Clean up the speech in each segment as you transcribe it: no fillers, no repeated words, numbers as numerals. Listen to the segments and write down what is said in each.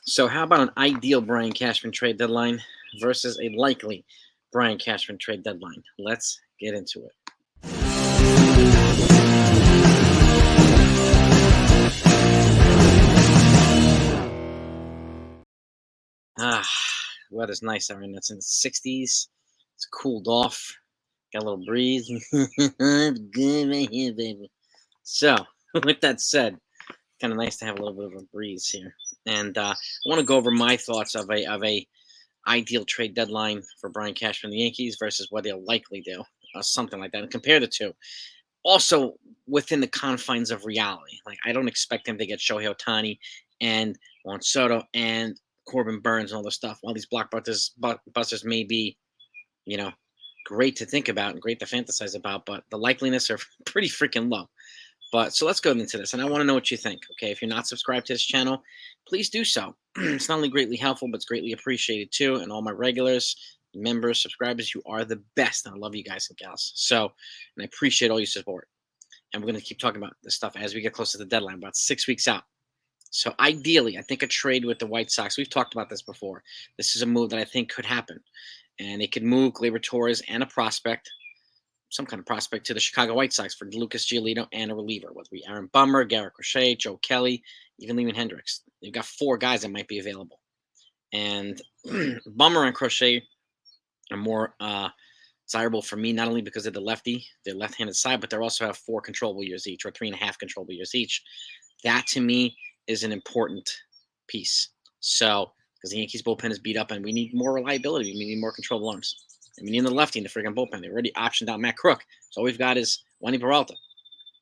So how about an ideal Brian Cashman trade deadline versus a likely Brian Cashman trade deadline? Let's get into it. Weather's nice out right now. It's in the 60s. It's cooled off. Got a little breeze. Good right here, baby. So, with that said, kind of nice to have a little bit of a breeze here. And I want to go over my thoughts of a ideal trade deadline for Brian Cashman and the Yankees versus what they'll likely do, something like that, and compare the two. Also, within the confines of reality, like I don't expect him to get Shohei Ohtani and Juan Soto and Corbin Burnes and all this stuff. While these blockbusters may be, you know, great to think about and great to fantasize about, but the likeliness are pretty freaking low. But so let's go into this, and I want to know what you think. Okay, if you're not subscribed to this channel, please do so. It's not only greatly helpful, but it's greatly appreciated too. And all my regulars, members, subscribers, you are the best, and I love you guys and gals. So, and I appreciate all your support. And we're going to keep talking about this stuff as we get closer to the deadline, about 6 weeks out. So ideally, I think a trade with the White Sox. We've talked about this before. This is a move that I think could happen, and they could move Gleyber Torres and a prospect, some kind of prospect, to the Chicago White Sox for Lucas Giolito and a reliever, whether it be Aaron Bummer, Garrett Crochet, Joe Kelly, even Lehman Hendricks. They've got 4 guys that might be available. And Bummer and Crochet are more desirable for me, not only because of the their left-handed side, but they also have 4 controllable years each, or 3.5 controllable years each. That, to me, is an important piece. So, because the Yankees bullpen is beat up, and we need more reliability. We need more controllable arms. And we need the lefty in the freaking bullpen. They already optioned out Matt Crook. So all we've got is Wandy Peralta.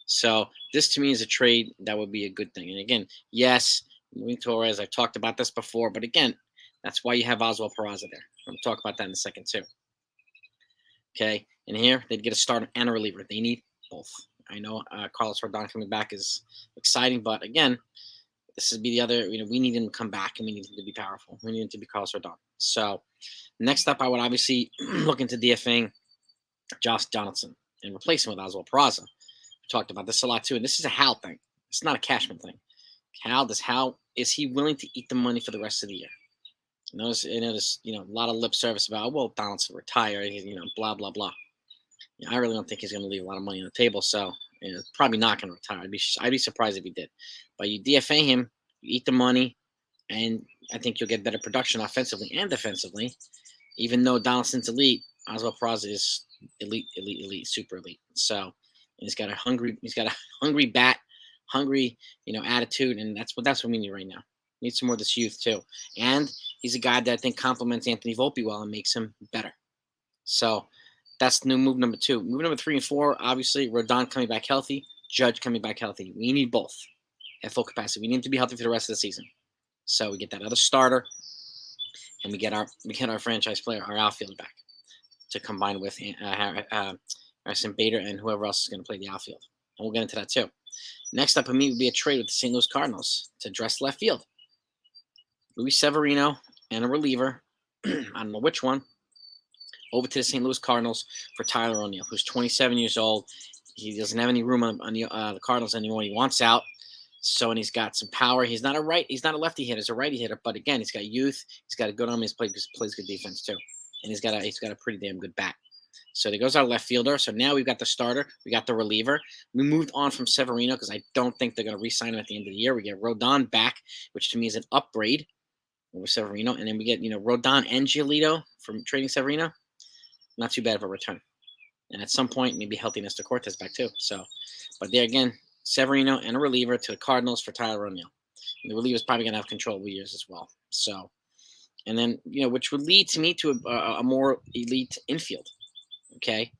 So this, to me, is a trade that would be a good thing. And again, yes, moving Torres, I've talked about this before, but again, that's why you have Oswald Peraza there. I'm going to talk about that in a second, too. Okay, and here, they'd get a starter and a reliever. They need both. I know Carlos Rodon coming back is exciting, but again, this would be the other, we need him to come back, and we need him to be powerful. We need him to be Carlos Rodon. So next up, I would obviously look into DFAing Josh Donaldson and replace him with Oswald Peraza. We talked about this a lot too, and this is a Hal thing. It's not a Cashman thing. Hal is he willing to eat the money for the rest of the year? There's a lot of lip service about, well, Donaldson retired, blah blah blah. I really don't think he's going to leave a lot of money on the table, so probably not going to retire. I'd be surprised if he did. But you DFA him, you eat the money, and I think you'll get better production offensively and defensively. Even though Donaldson's elite, Oswald Peraza is elite, super elite. So he's got a hungry bat, hungry, attitude, and that's what we need right now. We need some more of this youth too. And he's a guy that I think complements Anthony Volpe well and makes him better. So that's new move number 2. Move number 3 and 4, obviously, Rodon coming back healthy, Judge coming back healthy. We need both at full capacity. We need them to be healthy for the rest of the season. So we get that other starter, and we get our franchise player, our outfield back, to combine with Harrison Bader and whoever else is going to play the outfield. And we'll get into that too. Next up for me would be a trade with the St. Louis Cardinals to address left field. Luis Severino and a reliever, I don't know which one, over to the St. Louis Cardinals for Tyler O'Neill, who's 27 years old. He doesn't have any room on the Cardinals anymore. He wants out. So, and he's got some power. He's not a lefty hitter. He's a righty hitter. But again, he's got youth. He's got a good arm. He plays good defense too, and he's got a pretty damn good bat. So there goes our left fielder. So now we've got the starter. We got the reliever. We moved on from Severino because I don't think they're going to re-sign him at the end of the year. We get Rodon back, which to me is an upgrade over Severino, and then we get Rodon and Giolito from trading Severino. Not too bad of a return. And at some point, maybe healthiness to Cortes back too. So, but there again, Severino and a reliever to the Cardinals for Tyler O'Neill. And the reliever is probably going to have controllable years as well. So, and then, which would lead to me to a more elite infield. Okay.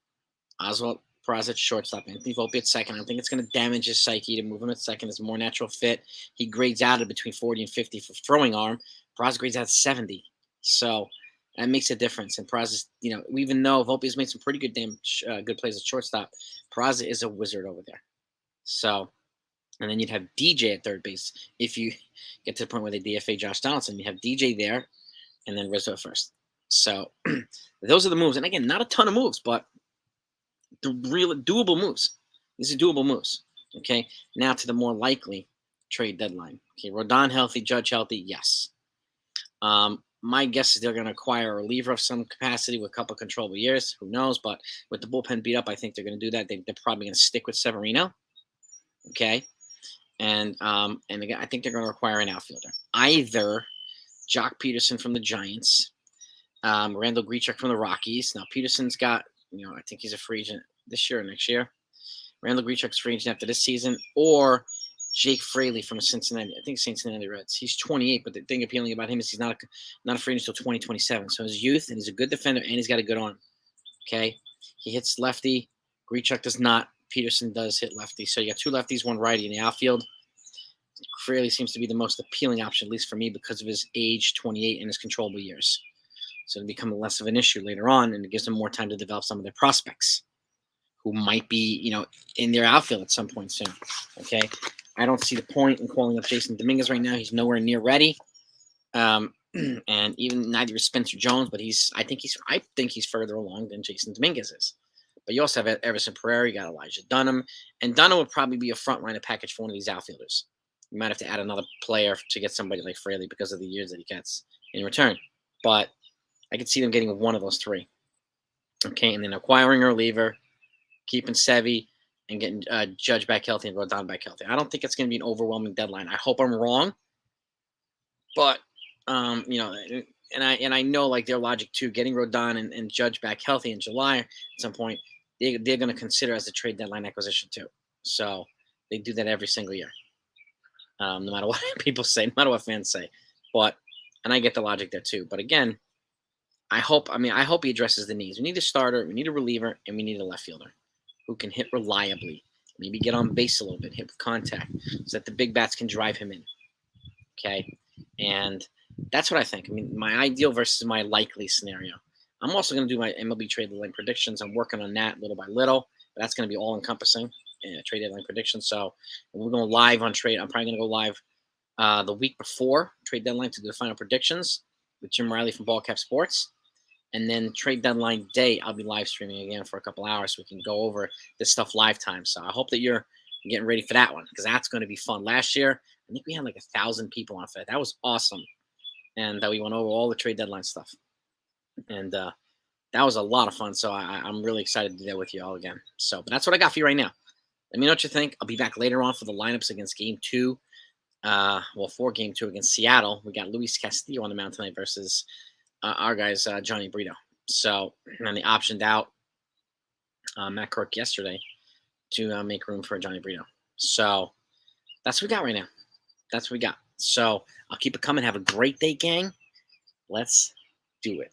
Oswald Peraza shortstop, Anthony Volpe at second. I don't think it's going to damage his psyche to move him at second. It's a more natural fit. He grades out at between 40 and 50 for throwing arm. Peraza grades out 70. So, that makes a difference. And Peraza, even though Volpe has made some pretty good plays at shortstop, Peraza is a wizard over there. So, and then you'd have DJ at third base. If you get to the point where they DFA Josh Donaldson, you have DJ there, and then Rizzo first. So, those are the moves. And again, not a ton of moves, but the real doable moves. These are doable moves. Okay. Now to the more likely trade deadline. Okay, Rodon healthy, Judge healthy, yes. My guess is they're going to acquire a reliever of some capacity with a couple of controllable years. Who knows? But with the bullpen beat up, I think they're going to do that. They're probably going to stick with Severino. Okay. And again, I think they're going to require an outfielder. Either Jock Peterson from the Giants, Randall Grichuk from the Rockies. Now, Peterson's got, I think he's a free agent this year or next year. Randall Grichuk's free agent after this season. Or Jake Fraley from Cincinnati. I think Cincinnati Reds. He's 28, but the thing appealing about him is he's not a free agent until 2027. So his youth, and he's a good defender, and he's got a good arm. Okay? He hits lefty. Grichuk does not. Peterson does hit lefty. So you got two lefties, one righty in the outfield. Fraley seems to be the most appealing option, at least for me, because of his age, 28, and his controllable years. So it'll become less of an issue later on, and it gives them more time to develop some of their prospects who might be, in their outfield at some point soon. Okay? I don't see the point in calling up Jason Dominguez right now. He's nowhere near ready. And even neither is Spencer Jones, but I think he's further along than Jason Dominguez is. But you also have Everson Pereira, you got Elijah Dunham, and Dunham would probably be a front-liner package for one of these outfielders. You might have to add another player to get somebody like Fraley because of the years that he gets in return. But I could see them getting one of those three. Okay, and then acquiring a reliever, keeping Sevy, and getting Judge back healthy and Rodon back healthy. I don't think it's going to be an overwhelming deadline. I hope I'm wrong, but and I know like their logic too. Getting Rodon and Judge back healthy in July at some point, they're going to consider as a trade deadline acquisition too. So they do that every single year, no matter what people say, no matter what fans say. And I get the logic there too. But again, I hope he addresses the needs. We need a starter, we need a reliever, and we need a left fielder who can hit reliably, maybe get on base a little bit, hit with contact, so that the big bats can drive him in. Okay? And that's what I think. My ideal versus my likely scenario. I'm also going to do my MLB trade deadline predictions. I'm working on that little by little, but that's going to be all-encompassing trade deadline predictions. So we're going live on trade. I'm probably going to go live the week before trade deadline to do the final predictions with Jim Riley from Ballcap Sports. And then trade deadline day, I'll be live streaming again for a couple hours so we can go over this stuff live time. So I hope that you're getting ready for that one because that's going to be fun. Last year, I think we had like 1,000 people on it. That was awesome. And we went over all the trade deadline stuff. And that was a lot of fun. So I'm really excited to do that with you all again. So, but that's what I got for you right now. Let me know what you think. I'll be back later on for the lineups against Game 2. For Game 2 against Seattle. We got Luis Castillo on the mound tonight versus our guys, Johnny Brito. So, and they optioned out Matt Kirk yesterday to make room for Johnny Brito. So, that's what we got right now. That's what we got. So, I'll keep it coming. Have a great day, gang. Let's do it.